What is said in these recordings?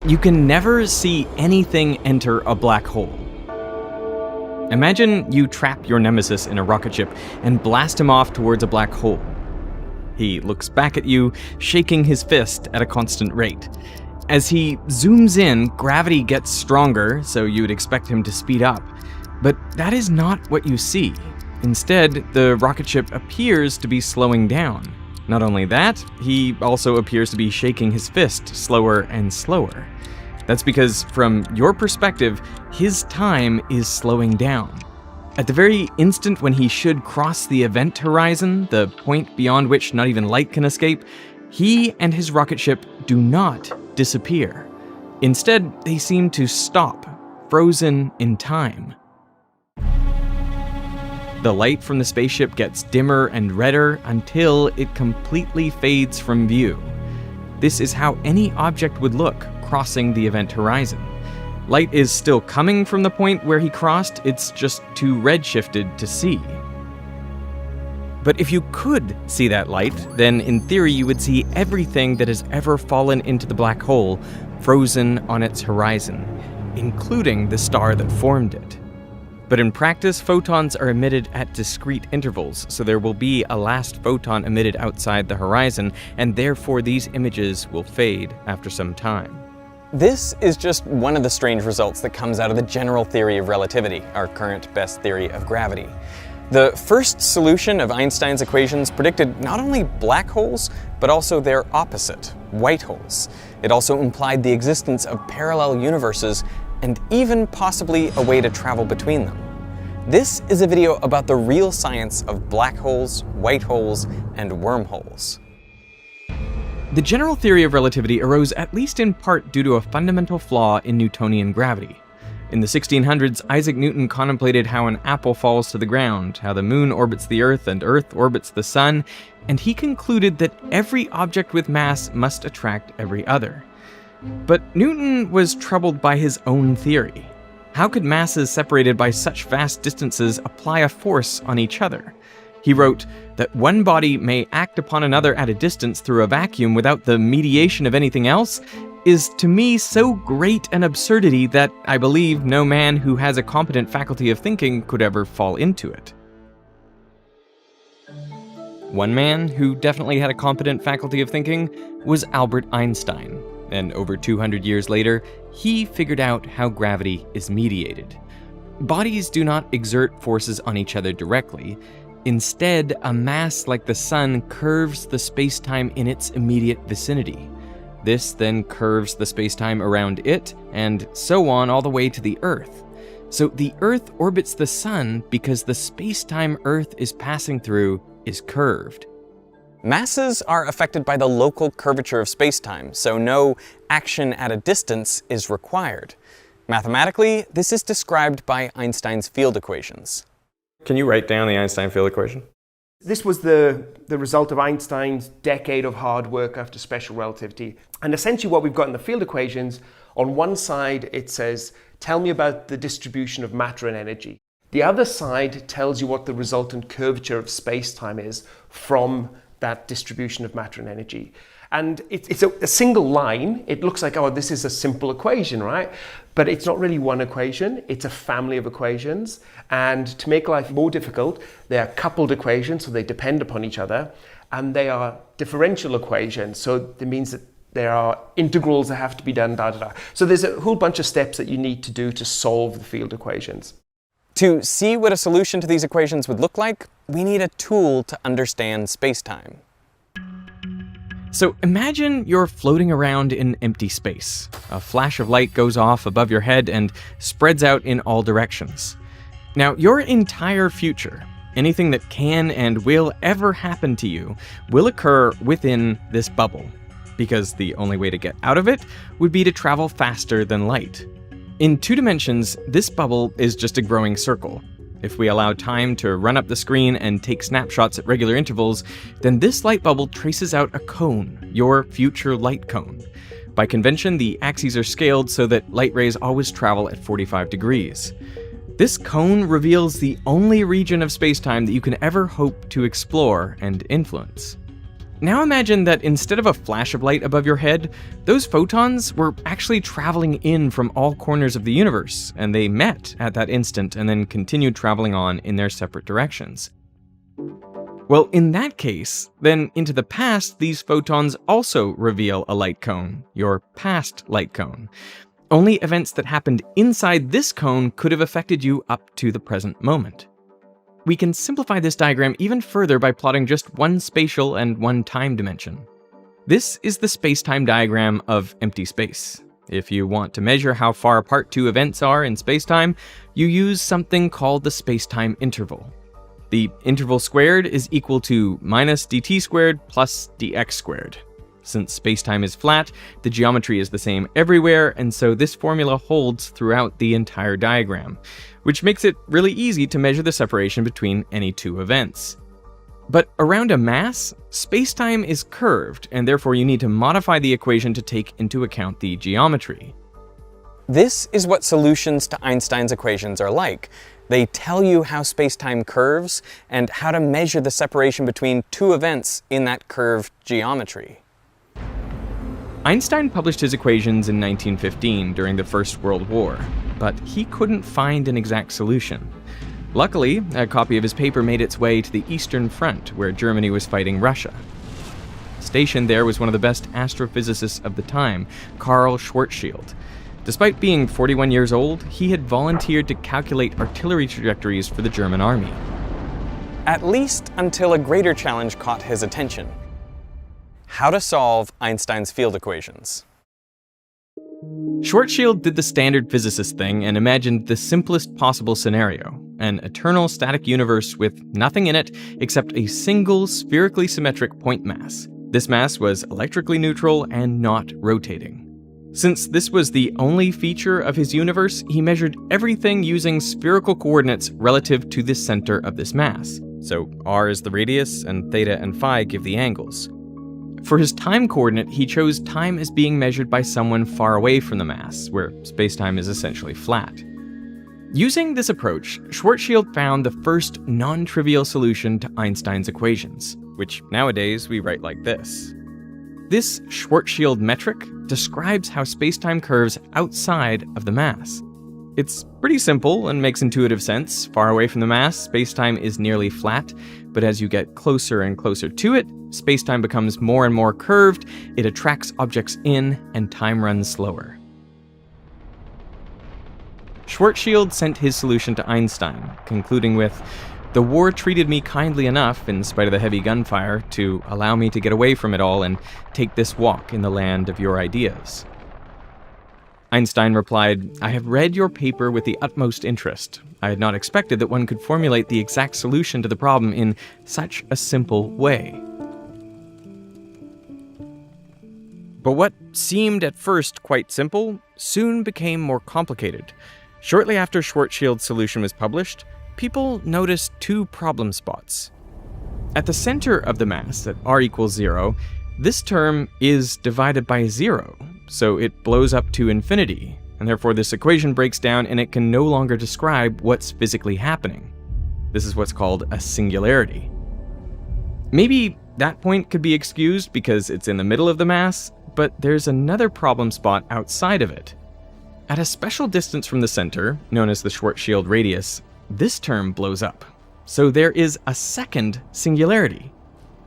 You can never see anything enter a black hole. Imagine you trap your nemesis in a rocket ship and blast him off towards a black hole. He looks back at you, shaking his fist at a constant rate. As he zooms in, gravity gets stronger, so you'd expect him to speed up. But that is not what you see. Instead, the rocket ship appears to be slowing down. Not only that, he also appears to be shaking his fist slower and slower. That's because, from your perspective, his time is slowing down. At the very instant when he should cross the event horizon, the point beyond which not even light can escape, he and his rocket ship do not disappear. Instead, they seem to stop, frozen in time. The light from the spaceship gets dimmer and redder until it completely fades from view. This is how any object would look crossing the event horizon. Light is still coming from the point where he crossed, it's just too redshifted to see. But if you could see that light, then in theory you would see everything that has ever fallen into the black hole frozen on its horizon, including the star that formed it. But in practice, photons are emitted at discrete intervals, so there will be a last photon emitted outside the horizon, and therefore these images will fade after some time. This is just one of the strange results that comes out of the general theory of relativity, our current best theory of gravity. The first solution of Einstein's equations predicted not only black holes, but also their opposite, white holes. It also implied the existence of parallel universes and even possibly a way to travel between them. This is a video about the real science of black holes, white holes, and wormholes. The general theory of relativity arose at least in part due to a fundamental flaw in Newtonian gravity. In the 1600s, Isaac Newton contemplated how an apple falls to the ground, how the moon orbits the Earth and Earth orbits the sun, and he concluded that every object with mass must attract every other. But Newton was troubled by his own theory. How could masses separated by such vast distances apply a force on each other? He wrote that one body may act upon another at a distance through a vacuum without the mediation of anything else is to me so great an absurdity that I believe no man who has a competent faculty of thinking could ever fall into it. One man who definitely had a competent faculty of thinking was Albert Einstein, and over 200 years later, he figured out how gravity is mediated. Bodies do not exert forces on each other directly. Instead, a mass like the sun curves the space-time in its immediate vicinity. This then curves the space-time around it, and so on all the way to the Earth. So the Earth orbits the sun because the space-time Earth is passing through is curved. Masses are affected by the local curvature of space-time, so no action at a distance is required. Mathematically, this is described by Einstein's field equations. Can you write down the Einstein field equation? This was the result of Einstein's decade of hard work after special relativity. And essentially what we've got in the field equations, on one side it says, tell me about the distribution of matter and energy. The other side tells you what the resultant curvature of space-time is from that distribution of matter and energy. And it's a single line. It looks like, oh, this is a simple equation, right? But it's not really one equation. It's a family of equations. And to make life more difficult, they are coupled equations, so they depend upon each other. And they are differential equations, so that means that there are integrals that have to be done, So there's a whole bunch of steps that you need to do to solve the field equations. To see what a solution to these equations would look like, we need a tool to understand space-time. So imagine you're floating around in empty space. A flash of light goes off above your head and spreads out in all directions. Now, your entire future, anything that can and will ever happen to you, will occur within this bubble, because the only way to get out of it would be to travel faster than light. In 2 dimensions, this bubble is just a growing circle. If we allow time to run up the screen and take snapshots at regular intervals, then this light bubble traces out a cone, your future light cone. By convention, the axes are scaled so that light rays always travel at 45 degrees. This cone reveals the only region of space-time that you can ever hope to explore and influence. Now imagine that instead of a flash of light above your head, those photons were actually traveling in from all corners of the universe, and they met at that instant and then continued traveling on in their separate directions. Well, in that case, then into the past, these photons also reveal a light cone, your past light cone. Only events that happened inside this cone could have affected you up to the present moment. We can simplify this diagram even further by plotting just one spatial and one time dimension. This is the space-time diagram of empty space. If you want to measure how far apart two events are in space-time, you use something called the space-time interval. The interval squared is equal to minus dt squared plus dx squared. Since spacetime is flat, the geometry is the same everywhere, and so this formula holds throughout the entire diagram, which makes it really easy to measure the separation between any two events. But around a mass, spacetime is curved, and therefore you need to modify the equation to take into account the geometry. This is what solutions to Einstein's equations are like. They tell you how spacetime curves and how to measure the separation between two events in that curved geometry. Einstein published his equations in 1915 during the First World War, but he couldn't find an exact solution. Luckily, a copy of his paper made its way to the Eastern Front, where Germany was fighting Russia. Stationed there was one of the best astrophysicists of the time, Karl Schwarzschild. Despite being 41 years old, he had volunteered to calculate artillery trajectories for the German army. At least until a greater challenge caught his attention: how to solve Einstein's field equations. Schwarzschild did the standard physicist thing and imagined the simplest possible scenario, an eternal static universe with nothing in it except a single spherically symmetric point mass. This mass was electrically neutral and not rotating. Since this was the only feature of his universe, he measured everything using spherical coordinates relative to the center of this mass. So r is the radius, and theta and phi give the angles. For his time coordinate, he chose time as being measured by someone far away from the mass, where spacetime is essentially flat. Using this approach, Schwarzschild found the first non-trivial solution to Einstein's equations, which nowadays we write like this. This Schwarzschild metric describes how spacetime curves outside of the mass. It's pretty simple and makes intuitive sense. Far away from the mass, spacetime is nearly flat, but as you get closer and closer to it, spacetime becomes more and more curved, it attracts objects in, and time runs slower. Schwarzschild sent his solution to Einstein, concluding with, "The war treated me kindly enough, in spite of the heavy gunfire, to allow me to get away from it all and take this walk in the land of your ideas." Einstein replied, "I have read your paper with the utmost interest. I had not expected that one could formulate the exact solution to the problem in such a simple way." But what seemed at first quite simple soon became more complicated. Shortly after Schwarzschild's solution was published, people noticed two problem spots. At the center of the mass, at r equals 0, this term is divided by 0, so it blows up to infinity, and therefore this equation breaks down and it can no longer describe what's physically happening. This is what's called a singularity. Maybe that point could be excused because it's in the middle of the mass, but there's another problem spot outside of it. At a special distance from the center, known as the Schwarzschild radius, this term blows up. So there is a second singularity.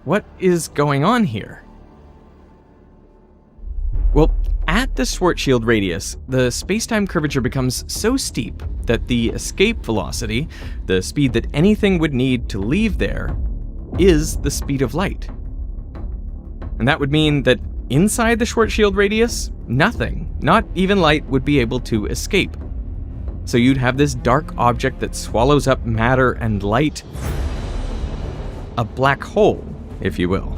What is going on here? Well, at the Schwarzschild radius, the spacetime curvature becomes so steep that the escape velocity, the speed that anything would need to leave there, is the speed of light. And that would mean that inside the Schwarzschild radius, nothing, not even light, would be able to escape. So you'd have this dark object that swallows up matter and light. A black hole, if you will.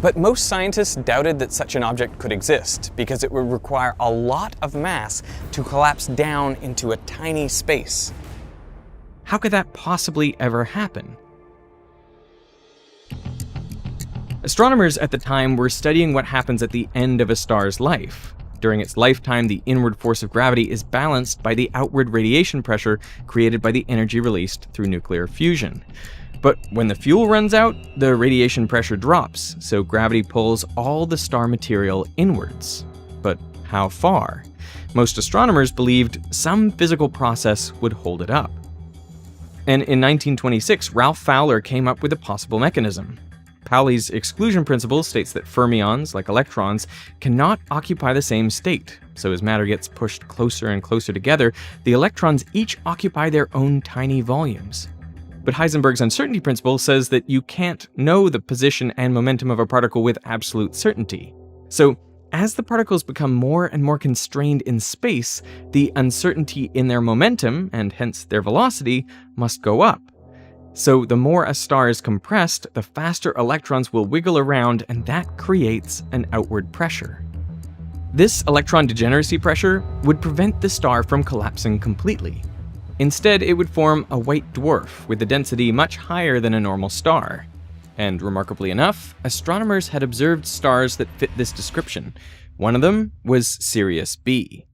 But most scientists doubted that such an object could exist because it would require a lot of mass to collapse down into a tiny space. How could that possibly ever happen? Astronomers at the time were studying what happens at the end of a star's life. During its lifetime, the inward force of gravity is balanced by the outward radiation pressure created by the energy released through nuclear fusion. But when the fuel runs out, the radiation pressure drops, so gravity pulls all the star material inwards. But how far? Most astronomers believed some physical process would hold it up. And in 1926, Ralph Fowler came up with a possible mechanism. Pauli's exclusion principle states that fermions, like electrons, cannot occupy the same state. So as matter gets pushed closer and closer together, the electrons each occupy their own tiny volumes. But Heisenberg's uncertainty principle says that you can't know the position and momentum of a particle with absolute certainty. So as the particles become more and more constrained in space, the uncertainty in their momentum, and hence their velocity, must go up. So the more a star is compressed, the faster electrons will wiggle around, and that creates an outward pressure. This electron degeneracy pressure would prevent the star from collapsing completely. Instead, it would form a white dwarf with a density much higher than a normal star. And remarkably enough, astronomers had observed stars that fit this description. One of them was Sirius B.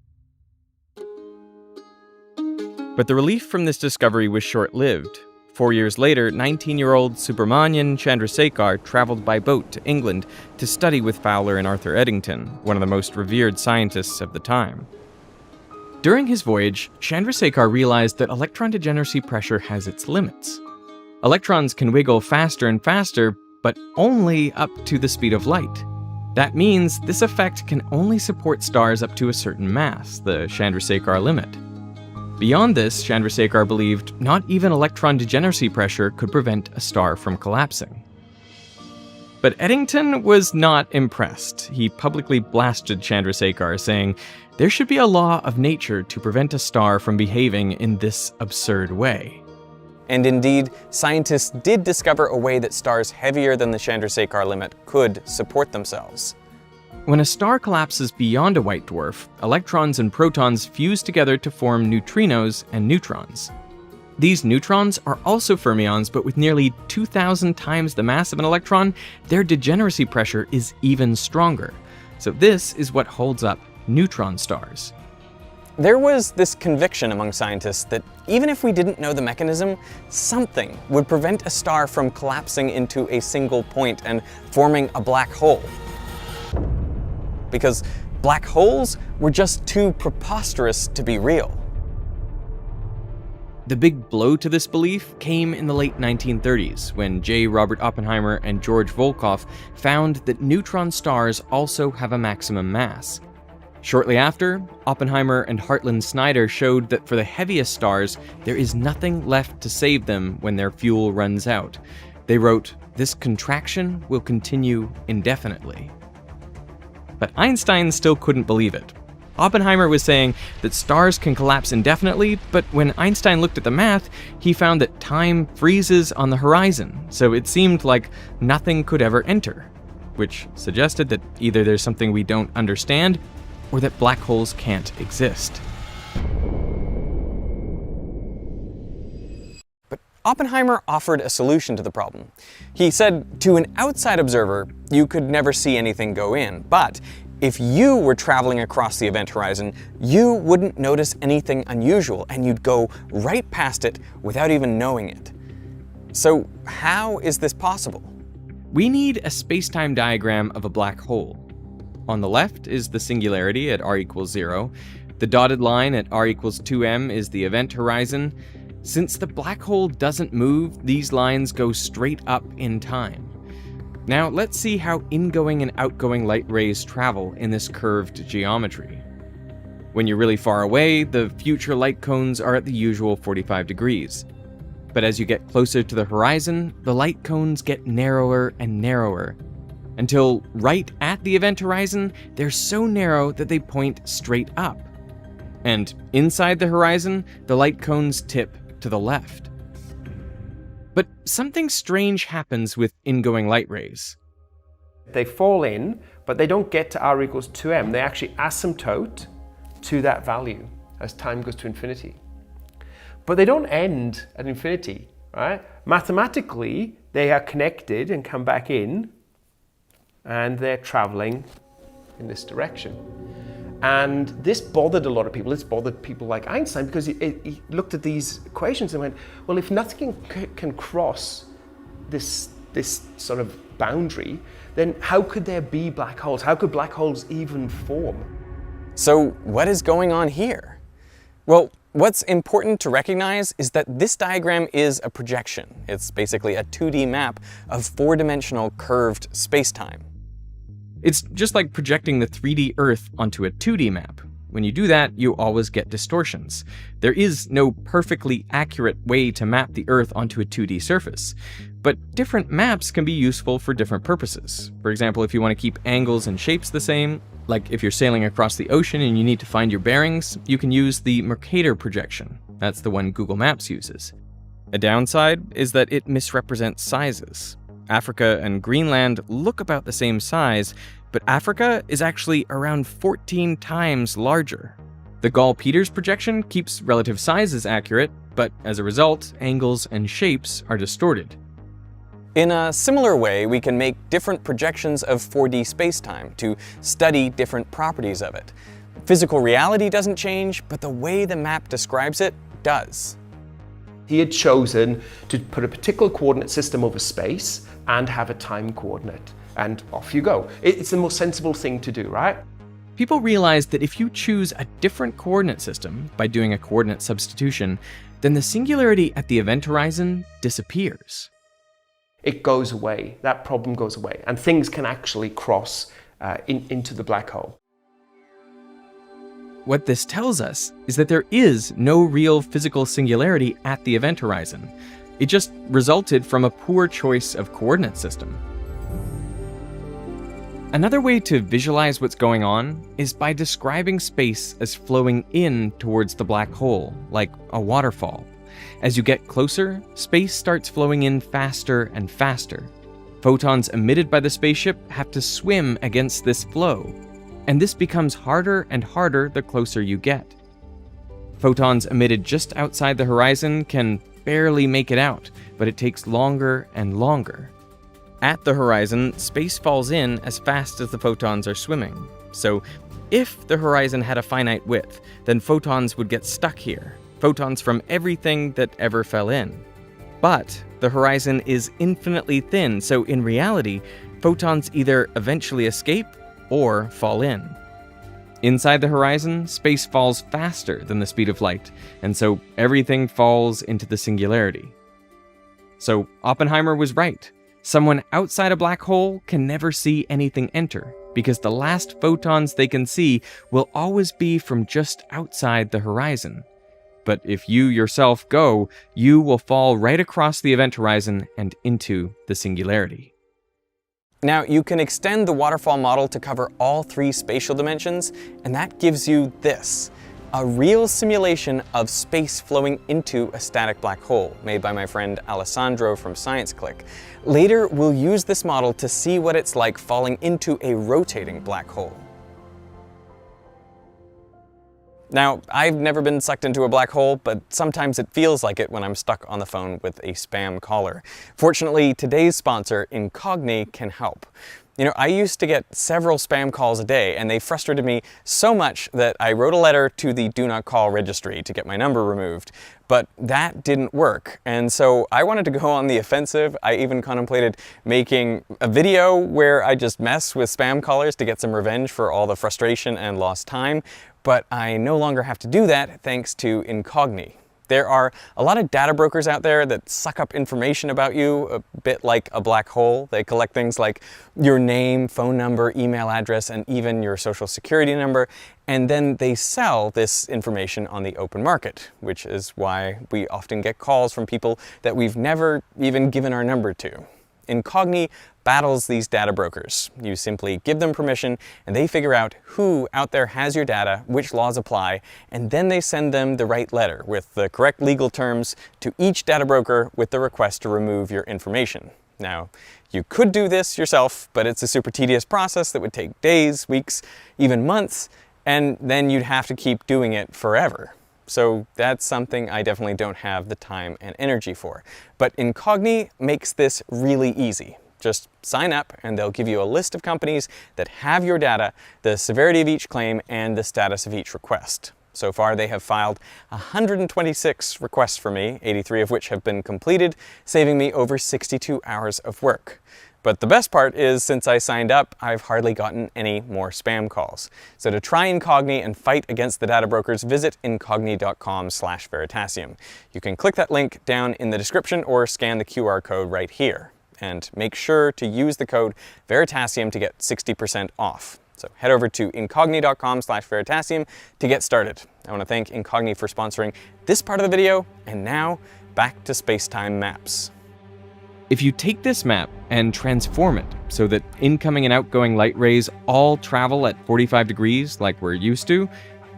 But the relief from this discovery was short-lived. 4 years later, 19-year-old Subrahmanyan Chandrasekhar traveled by boat to England to study with Fowler and Arthur Eddington, one of the most revered scientists of the time. During his voyage, Chandrasekhar realized that electron degeneracy pressure has its limits. Electrons can wiggle faster and faster, but only up to the speed of light. That means this effect can only support stars up to a certain mass, the Chandrasekhar limit. Beyond this, Chandrasekhar believed not even electron degeneracy pressure could prevent a star from collapsing. But Eddington was not impressed. He publicly blasted Chandrasekhar, saying, "There should be a law of nature to prevent a star from behaving in this absurd way." And indeed, scientists did discover a way that stars heavier than the Chandrasekhar limit could support themselves. When a star collapses beyond a white dwarf, electrons and protons fuse together to form neutrinos and neutrons. These neutrons are also fermions, but with nearly 2,000 times the mass of an electron, their degeneracy pressure is even stronger. So this is what holds up neutron stars. There was this conviction among scientists that even if we didn't know the mechanism, something would prevent a star from collapsing into a single point and forming a black hole. Because black holes were just too preposterous to be real. The big blow to this belief came in the late 1930s, when J. Robert Oppenheimer and George Volkoff found that neutron stars also have a maximum mass. Shortly after, Oppenheimer and Hartland Snyder showed that for the heaviest stars, there is nothing left to save them when their fuel runs out. They wrote, "This contraction will continue indefinitely." But Einstein still couldn't believe it. Oppenheimer was saying that stars can collapse indefinitely, but when Einstein looked at the math, he found that time freezes on the horizon, so it seemed like nothing could ever enter, which suggested that either there's something we don't understand, or that black holes can't exist. But Oppenheimer offered a solution to the problem. He said, to an outside observer, you could never see anything go in, but if you were traveling across the event horizon, you wouldn't notice anything unusual, and you'd go right past it without even knowing it. So how is this possible? We need a space-time diagram of a black hole. On the left is the singularity at r equals 0. The dotted line at r equals 2m is the event horizon. Since the black hole doesn't move, these lines go straight up in time. Now let's see how ingoing and outgoing light rays travel in this curved geometry. When you're really far away, the future light cones are at the usual 45 degrees. But as you get closer to the horizon, the light cones get narrower and narrower, until right at the event horizon, they're so narrow that they point straight up. And inside the horizon, the light cones tip to the left. But something strange happens with ingoing light rays. They fall in, but they don't get to r equals 2m. They actually asymptote to that value as time goes to infinity. But they don't end at infinity, right? Mathematically, they are connected and come back in, and they're traveling in this direction. And this bothered a lot of people. This bothered people like Einstein, because he looked at these equations and went, well, if nothing can cross this sort of boundary, then how could there be black holes? How could black holes even form? So what is going on here? Well, what's important to recognize is that this diagram is a projection. It's basically a 2D map of four-dimensional curved space-time. It's just like projecting the 3D Earth onto a 2D map. When you do that, you always get distortions. There is no perfectly accurate way to map the Earth onto a 2D surface, but different maps can be useful for different purposes. For example, if you want to keep angles and shapes the same, like if you're sailing across the ocean and you need to find your bearings, you can use the Mercator projection. That's the one Google Maps uses. A downside is that it misrepresents sizes. Africa and Greenland look about the same size, but Africa is actually around 14 times larger. The Gall-Peters projection keeps relative sizes accurate, but as a result, angles and shapes are distorted. In a similar way, we can make different projections of 4D spacetime to study different properties of it. Physical reality doesn't change, but the way the map describes it does. He had chosen to put a particular coordinate system over space and have a time coordinate. And off you go. It's the most sensible thing to do, right? People realized that if you choose a different coordinate system by doing a coordinate substitution, then the singularity at the event horizon disappears. It goes away. That problem goes away. And things can actually cross into the black hole. What this tells us is that there is no real physical singularity at the event horizon. It just resulted from a poor choice of coordinate system. Another way to visualize what's going on is by describing space as flowing in towards the black hole, like a waterfall. As you get closer, space starts flowing in faster and faster. Photons emitted by the spaceship have to swim against this flow, and this becomes harder and harder the closer you get. Photons emitted just outside the horizon can barely make it out, but it takes longer and longer. At the horizon, space falls in as fast as the photons are swimming. So if the horizon had a finite width, then photons would get stuck here. Photons from everything that ever fell in. But the horizon is infinitely thin, so in reality, photons either eventually escape or fall in. Inside the horizon, space falls faster than the speed of light, and so everything falls into the singularity. So Oppenheimer was right. Someone outside a black hole can never see anything enter, because the last photons they can see will always be from just outside the horizon. But if you yourself go, you will fall right across the event horizon and into the singularity. Now, you can extend the waterfall model to cover all three spatial dimensions, and that gives you this. A real simulation of space flowing into a static black hole, made by my friend Alessandro from ScienceClick. Later, we'll use this model to see what it's like falling into a rotating black hole. Now, I've never been sucked into a black hole, but sometimes it feels like it when I'm stuck on the phone with a spam caller. Fortunately, today's sponsor, Incogni, can help. You know, I used to get several spam calls a day, and they frustrated me so much that I wrote a letter to the Do Not Call registry to get my number removed. But that didn't work, and so I wanted to go on the offensive. I even contemplated making a video where I just mess with spam callers to get some revenge for all the frustration and lost time, but I no longer have to do that thanks to Incogni. There are a lot of data brokers out there that suck up information about you, a bit like a black hole. They collect things like your name, phone number, email address, and even your social security number, and then they sell this information on the open market, which is why we often get calls from people that we've never even given our number to. Incogni battles these data brokers. You simply give them permission and they figure out who out there has your data, which laws apply, and then they send them the right letter with the correct legal terms to each data broker with the request to remove your information. Now, you could do this yourself, but it's a super tedious process that would take days, weeks, even months, and then you'd have to keep doing it forever. So that's something I definitely don't have the time and energy for. But Incogni makes this really easy. Just sign up and they'll give you a list of companies that have your data, the severity of each claim, and the status of each request. So far, they have filed 126 requests for me, 83 of which have been completed, saving me over 62 hours of work. But the best part is, since I signed up, I've hardly gotten any more spam calls. So to try Incogni and fight against the data brokers, visit incogni.com/Veritasium. You can click that link down in the description or scan the QR code right here. And make sure to use the code Veritasium to get 60% off. So head over to incogni.com/Veritasium to get started. I want to thank Incogni for sponsoring this part of the video, and now back to space-time maps. If you take this map and transform it so that incoming and outgoing light rays all travel at 45 degrees like we're used to,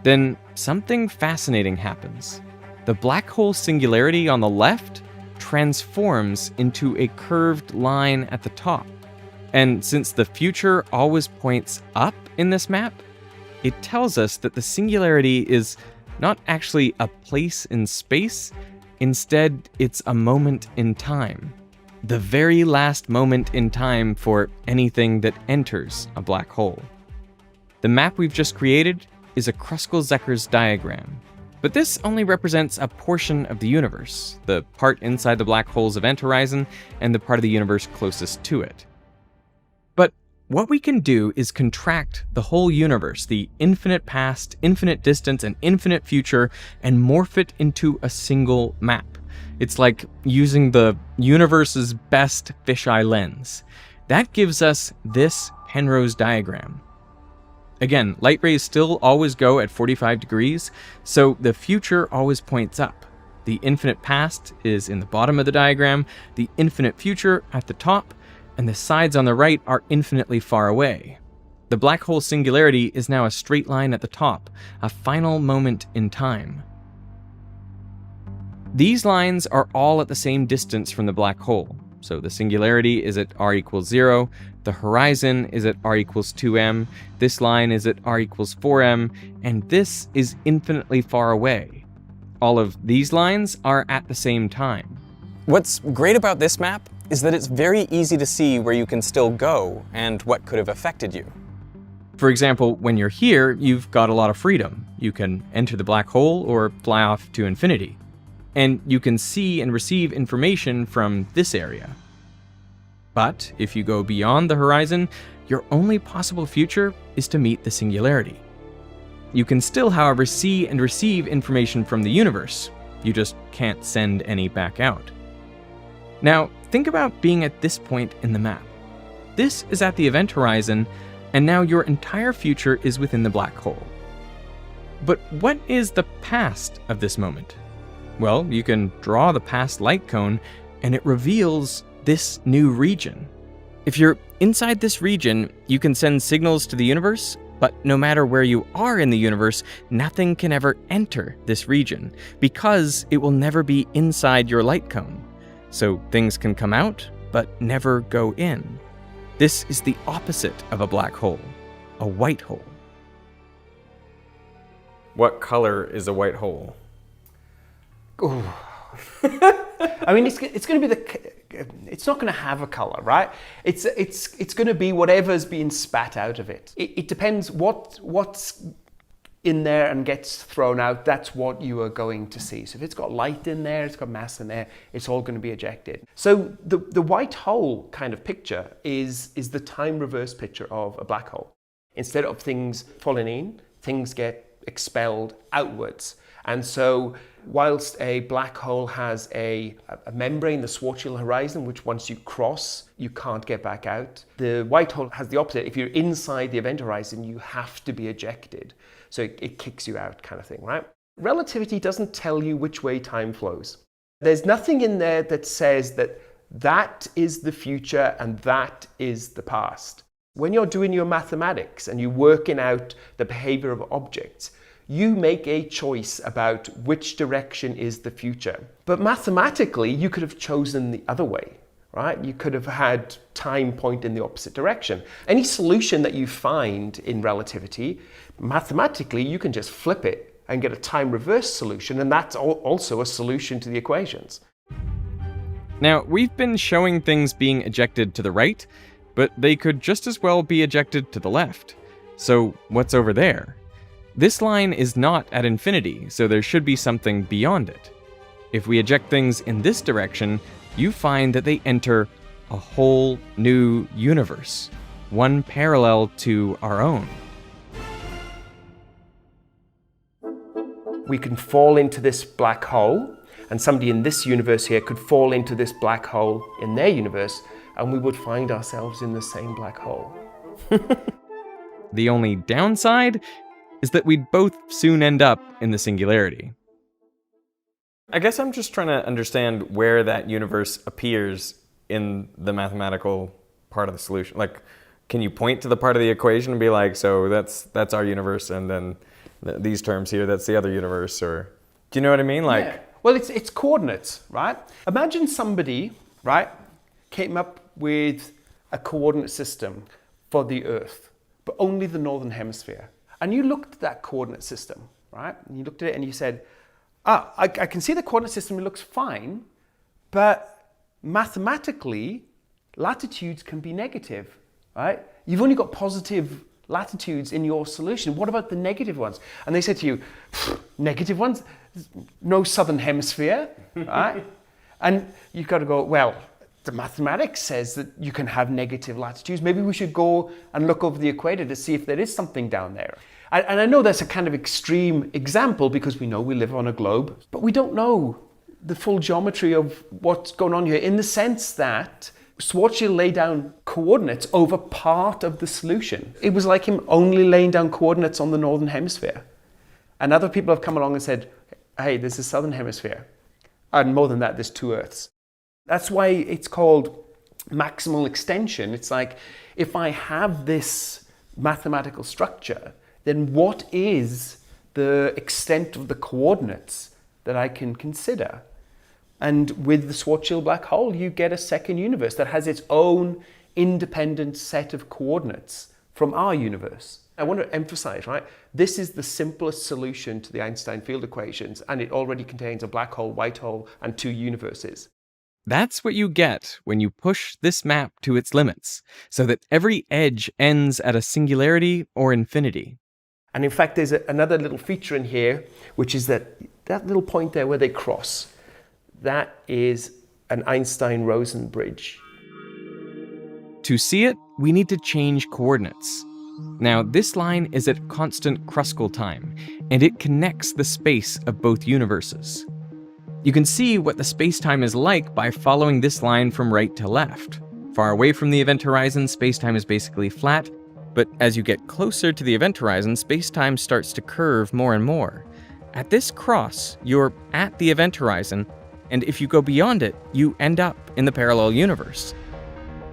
then something fascinating happens. The black hole singularity on the left transforms into a curved line at the top. And since the future always points up in this map, it tells us that the singularity is not actually a place in space, instead it's a moment in time. The very last moment in time for anything that enters a black hole. The map we've just created is a Kruskal-Zeckers diagram, but this only represents a portion of the universe, the part inside the black hole's event horizon and the part of the universe closest to it. But what we can do is contract the whole universe, the infinite past, infinite distance, and infinite future, and morph it into a single map. It's like using the universe's best fisheye lens. That gives us this Penrose diagram. Again, light rays still always go at 45 degrees, so the future always points up. The infinite past is in the bottom of the diagram, the infinite future at the top, and the sides on the right are infinitely far away. The black hole singularity is now a straight line at the top, a final moment in time. These lines are all at the same distance from the black hole. So the singularity is at r equals 0, the horizon is at r equals 2m, this line is at r equals 4m, and this is infinitely far away. All of these lines are at the same time. What's great about this map is that it's very easy to see where you can still go and what could have affected you. For example, when you're here, you've got a lot of freedom. You can enter the black hole or fly off to infinity. And you can see and receive information from this area. But if you go beyond the horizon, your only possible future is to meet the singularity. You can still, however, see and receive information from the universe. You just can't send any back out. Now, think about being at this point in the map. This is at the event horizon, and now your entire future is within the black hole. But what is the past of this moment? Well, you can draw the past light cone, and it reveals this new region. If you're inside this region, you can send signals to the universe, but no matter where you are in the universe, nothing can ever enter this region, because it will never be inside your light cone. So things can come out, but never go in. This is the opposite of a black hole, a white hole. What color is a white hole? Ooh. I mean, it's going to be it's not going to have a color, right? It's going to be whatever's being spat out of it. It depends what's in there and gets thrown out. That's what you are going to see. So if it's got light in there, it's got mass in there, it's all going to be ejected. So the white hole kind of picture is the time reverse picture of a black hole. Instead of things falling in, things get expelled outwards. And so whilst a black hole has a membrane, the Schwarzschild horizon, which once you cross, you can't get back out, the white hole has the opposite. If you're inside the event horizon, you have to be ejected. So it kicks you out kind of thing, right? Relativity doesn't tell you which way time flows. There's nothing in there that says that is the future and that is the past. When you're doing your mathematics and you're working out the behavior of objects, you make a choice about which direction is the future. But mathematically, you could have chosen the other way, right? You could have had time point in the opposite direction. Any solution that you find in relativity, mathematically, you can just flip it and get a time reverse solution, and that's also a solution to the equations. Now, we've been showing things being ejected to the right, but they could just as well be ejected to the left. So what's over there? This line is not at infinity, so there should be something beyond it. If we eject things in this direction, you find that they enter a whole new universe, one parallel to our own. We can fall into this black hole, and somebody in this universe here could fall into this black hole in their universe, and we would find ourselves in the same black hole. The only downside is that we'd both soon end up in the singularity. I guess I'm just trying to understand where that universe appears in the mathematical part of the solution. Like, can you point to the part of the equation and be like, so that's our universe, and then these terms here, that's the other universe, or do you know what I mean? Like, yeah. Well, it's coordinates, right? Imagine somebody, right, came up with a coordinate system for the Earth, but only the northern hemisphere. And you looked at that coordinate system, right? And you looked at it and you said, I can see the coordinate system, it looks fine, but mathematically, latitudes can be negative, right? You've only got positive latitudes in your solution. What about the negative ones? And they said to you, negative ones? No southern hemisphere, right? And you've got to go, well, the mathematics says that you can have negative latitudes. Maybe we should go and look over the equator to see if there is something down there. And I know that's a kind of extreme example because we know we live on a globe, but we don't know the full geometry of what's going on here, in the sense that Schwarzschild laid down coordinates over part of the solution. It was like him only laying down coordinates on the northern hemisphere. And other people have come along and said, hey, there's a southern hemisphere. And more than that, there's two Earths. That's why it's called maximal extension. It's like, if I have this mathematical structure, then what is the extent of the coordinates that I can consider? And with the Schwarzschild black hole, you get a second universe that has its own independent set of coordinates from our universe. I want to emphasize, right, this is the simplest solution to the Einstein field equations, and it already contains a black hole, white hole, and two universes. That's what you get when you push this map to its limits, so that every edge ends at a singularity or infinity. And in fact, there's another little feature in here, which is that little point there where they cross. That is an Einstein-Rosen bridge. To see it, we need to change coordinates. Now, this line is at constant Kruskal time, and it connects the space of both universes. You can see what the space-time is like by following this line from right to left. Far away from the event horizon, space-time is basically flat, but as you get closer to the event horizon, space-time starts to curve more and more. At this cross, you're at the event horizon, and if you go beyond it, you end up in the parallel universe.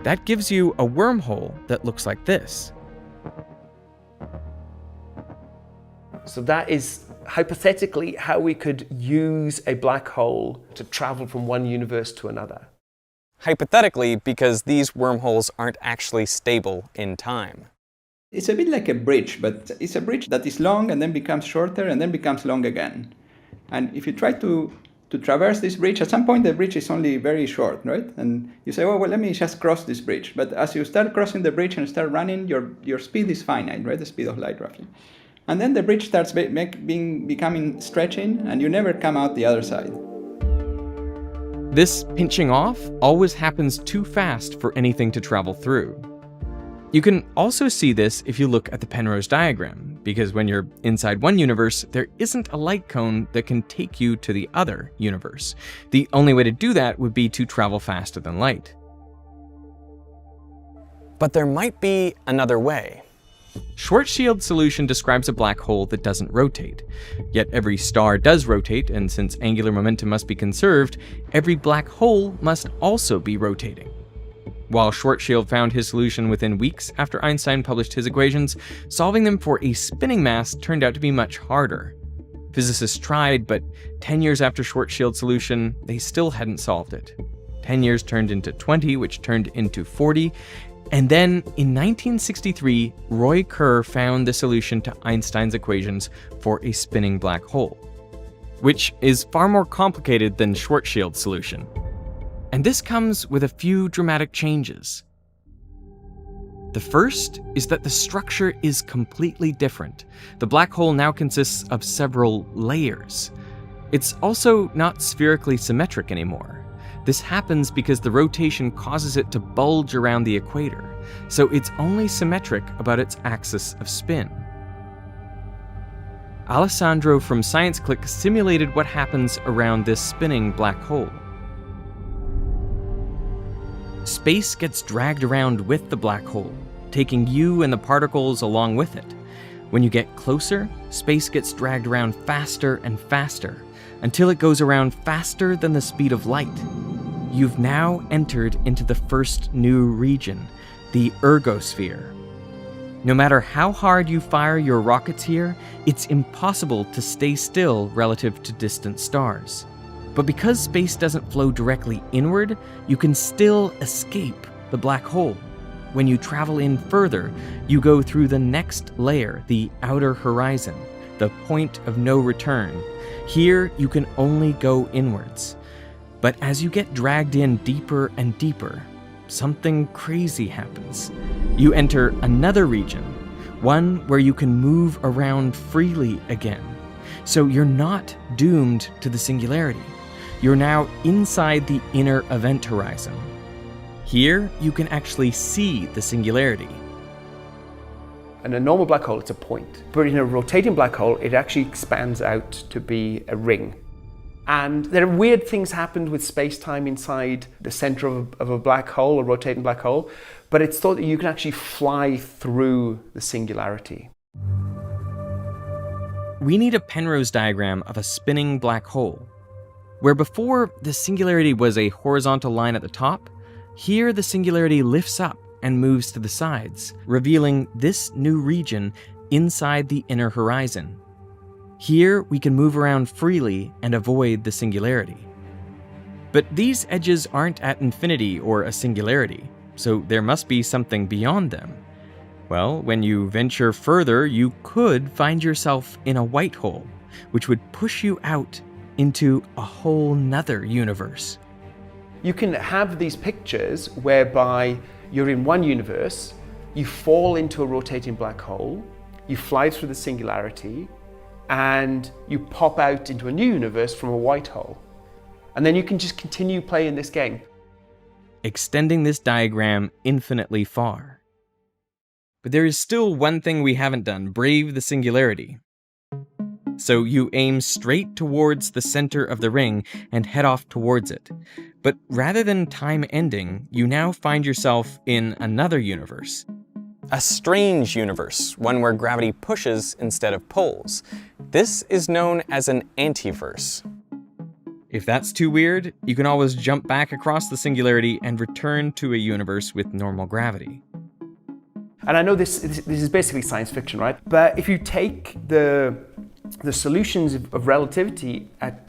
That gives you a wormhole that looks like this. So that is hypothetically how we could use a black hole to travel from one universe to another. Hypothetically, because these wormholes aren't actually stable in time. It's a bit like a bridge, but it's a bridge that is long and then becomes shorter and then becomes long again. And if you try to traverse this bridge, at some point the bridge is only very short, right? And you say, well, let me just cross this bridge. But as you start crossing the bridge and start running, your speed is finite, right? The speed of light, roughly. And then the bridge starts becoming stretching, and you never come out the other side. This pinching off always happens too fast for anything to travel through. You can also see this if you look at the Penrose diagram, because when you're inside one universe, there isn't a light cone that can take you to the other universe. The only way to do that would be to travel faster than light. But there might be another way. Schwarzschild's solution describes a black hole that doesn't rotate. Yet every star does rotate, and since angular momentum must be conserved, every black hole must also be rotating. While Schwarzschild found his solution within weeks after Einstein published his equations, solving them for a spinning mass turned out to be much harder. Physicists tried, but 10 years after Schwarzschild's solution, they still hadn't solved it. 10 years turned into 20, which turned into 40, and then, in 1963, Roy Kerr found the solution to Einstein's equations for a spinning black hole, which is far more complicated than Schwarzschild's solution. And this comes with a few dramatic changes. The first is that the structure is completely different. The black hole now consists of several layers. It's also not spherically symmetric anymore. This happens because the rotation causes it to bulge around the equator, so it's only symmetric about its axis of spin. Alessandro from ScienceClick simulated what happens around this spinning black hole. Space gets dragged around with the black hole, taking you and the particles along with it. When you get closer, space gets dragged around faster and faster, until it goes around faster than the speed of light. You've now entered into the first new region, the ergosphere. No matter how hard you fire your rockets here, it's impossible to stay still relative to distant stars. But because space doesn't flow directly inward, you can still escape the black hole. When you travel in further, you go through the next layer, the outer horizon, the point of no return. Here, you can only go inwards. But as you get dragged in deeper and deeper, something crazy happens. You enter another region, one where you can move around freely again. So you're not doomed to the singularity. You're now inside the inner event horizon. Here, you can actually see the singularity. In a normal black hole, it's a point. But in a rotating black hole, it actually expands out to be a ring. And there are weird things happened with space-time inside the center of a black hole, a rotating black hole, but it's thought that you can actually fly through the singularity. We need a Penrose diagram of a spinning black hole. Where before the singularity was a horizontal line at the top, here the singularity lifts up and moves to the sides, revealing this new region inside the inner horizon. Here we can move around freely and avoid the singularity. But these edges aren't at infinity or a singularity, so there must be something beyond them. Well, when you venture further, you could find yourself in a white hole, which would push you out into a whole nother universe. You can have these pictures whereby you're in one universe, you fall into a rotating black hole, you fly through the singularity, and you pop out into a new universe from a white hole. And then you can just continue playing this game. Extending this diagram infinitely far. But there is still one thing we haven't done: brave the singularity. So you aim straight towards the center of the ring and head off towards it. But rather than time ending, you now find yourself in another universe. A strange universe, one where gravity pushes instead of pulls. This is known as an antiverse. If that's too weird, you can always jump back across the singularity and return to a universe with normal gravity. And I know this is basically science fiction, right? But if you take the solutions of relativity at,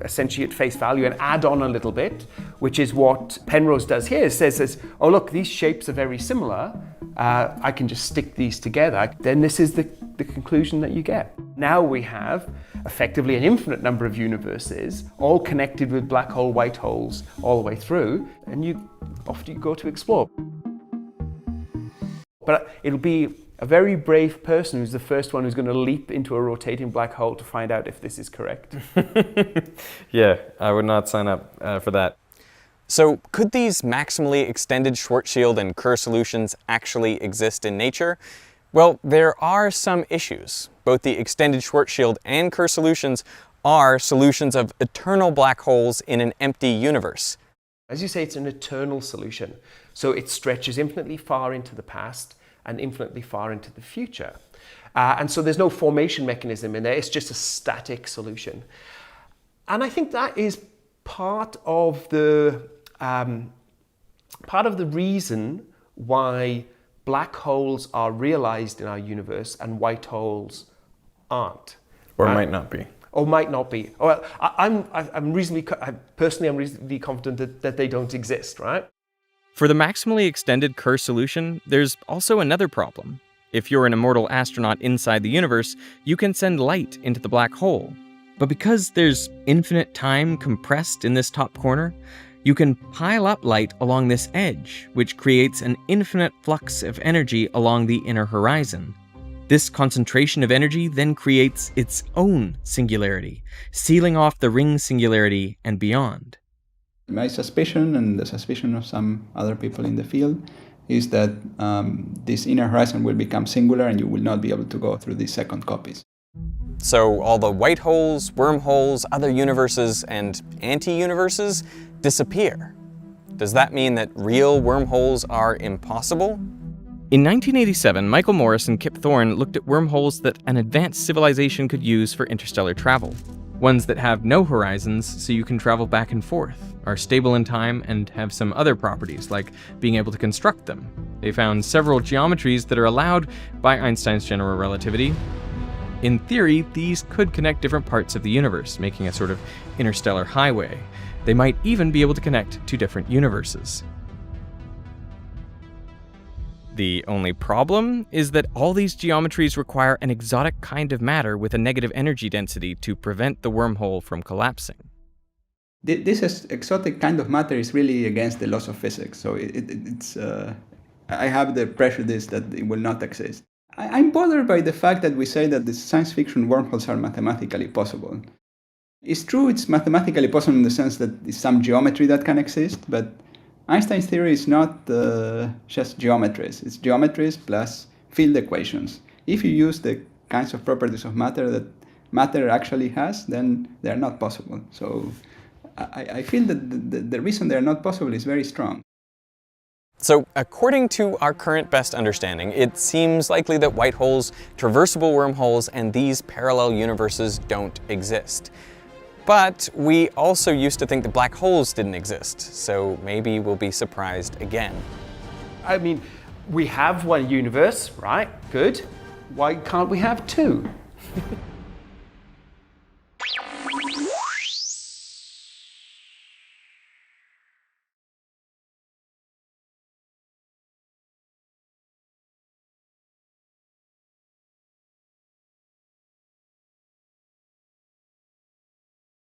essentially at face value and add on a little bit, which is what Penrose does here, says, oh look, these shapes are very similar, I can just stick these together, then this is the conclusion that you get. Now we have effectively an infinite number of universes, all connected with black hole, white holes, all the way through, and off you go to explore. But it'll be a very brave person who's the first one who's going to leap into a rotating black hole to find out if this is correct. Yeah, I would not sign up for that. So could these maximally extended Schwarzschild and Kerr solutions actually exist in nature? Well, there are some issues. Both the extended Schwarzschild and Kerr solutions are solutions of eternal black holes in an empty universe. As you say, it's an eternal solution. So it stretches infinitely far into the past and infinitely far into the future. And so there's no formation mechanism in there, it's just a static solution. And I think that is part of the reason why black holes are realized in our universe and white holes aren't. Or might not be. Or might not be. Well, I'm reasonably confident that they don't exist, right? For the maximally extended Kerr solution, there's also another problem. If you're an immortal astronaut inside the universe, you can send light into the black hole. But because there's infinite time compressed in this top corner, You can pile up light along this edge, which creates an infinite flux of energy along the inner horizon. This concentration of energy then creates its own singularity, sealing off the ring singularity and beyond. My suspicion, and the suspicion of some other people in the field, is that this inner horizon will become singular and you will not be able to go through these second copies. So all the white holes, wormholes, other universes, and anti-universes disappear. Does that mean that real wormholes are impossible? In 1987, Michael Morris and Kip Thorne looked at wormholes that an advanced civilization could use for interstellar travel. Ones that have no horizons, so you can travel back and forth, are stable in time, and have some other properties, like being able to construct them. They found several geometries that are allowed by Einstein's general relativity. In theory, these could connect different parts of the universe, making a sort of interstellar highway. They might even be able to connect to different universes. The only problem is that all these geometries require an exotic kind of matter with a negative energy density to prevent the wormhole from collapsing. This exotic kind of matter is really against the laws of physics, so I have the prejudice that it will not exist. I'm bothered by the fact that we say that the science fiction wormholes are mathematically possible. It's true, it's mathematically possible in the sense that it's some geometry that can exist, but Einstein's theory is not just geometries. It's geometries plus field equations. If you use the kinds of properties of matter that matter actually has, then they're not possible. So I feel that the reason they're not possible is very strong. So, according to our current best understanding, it seems likely that white holes, traversable wormholes, and these parallel universes don't exist. But we also used to think that black holes didn't exist, so maybe we'll be surprised again. I mean, we have one universe, right? Good. Why can't we have two?